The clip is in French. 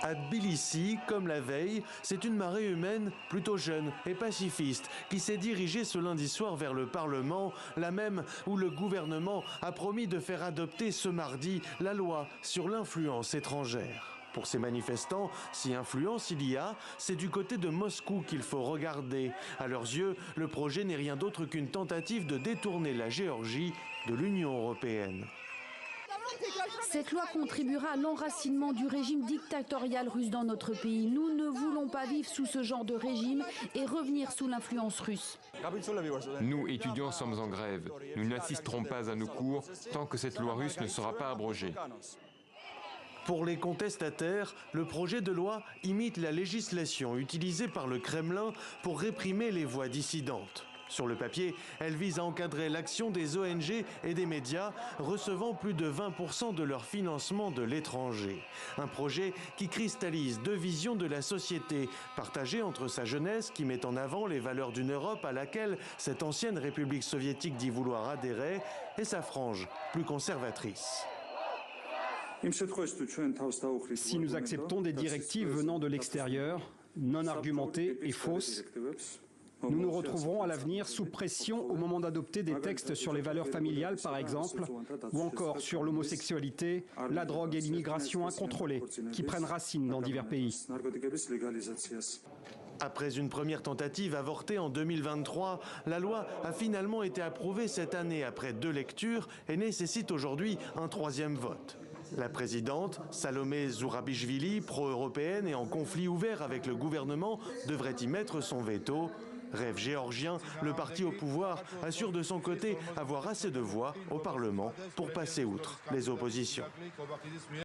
À Tbilissi, comme la veille, c'est une marée humaine plutôt jeune et pacifiste qui s'est dirigée ce lundi soir vers le Parlement, la même où le gouvernement a promis de faire adopter ce mardi la loi sur l'influence étrangère. Pour ces manifestants, si influence il y a, c'est du côté de Moscou qu'il faut regarder. À leurs yeux, le projet n'est rien d'autre qu'une tentative de détourner la Géorgie de l'Union européenne. Cette loi contribuera à l'enracinement du régime dictatorial russe dans notre pays. Nous ne voulons pas vivre sous ce genre de régime et revenir sous l'influence russe. Nous, étudiants, sommes en grève. Nous n'assisterons pas à nos cours tant que cette loi russe ne sera pas abrogée. Pour les contestataires, le projet de loi imite la législation utilisée par le Kremlin pour réprimer les voix dissidentes. Sur le papier, elle vise à encadrer l'action des ONG et des médias, recevant plus de 20% de leur financement de l'étranger. Un projet qui cristallise deux visions de la société, partagée entre sa jeunesse qui met en avant les valeurs d'une Europe à laquelle cette ancienne République soviétique dit vouloir adhérer, et sa frange plus conservatrice. Si nous acceptons des directives venant de l'extérieur, non argumentées et fausses, nous nous retrouverons à l'avenir sous pression au moment d'adopter des textes sur les valeurs familiales, par exemple, ou encore sur l'homosexualité, la drogue et l'immigration incontrôlée, qui prennent racine dans divers pays. Après une première tentative avortée en 2023, la loi a finalement été approuvée cette année après 2 lectures et nécessite aujourd'hui un 3e vote. La présidente, Salomé Zourabichvili, pro-européenne et en conflit ouvert avec le gouvernement, devrait y mettre son veto. Rêve géorgien, le parti au pouvoir assure de son côté avoir assez de voix au Parlement pour passer outre les oppositions.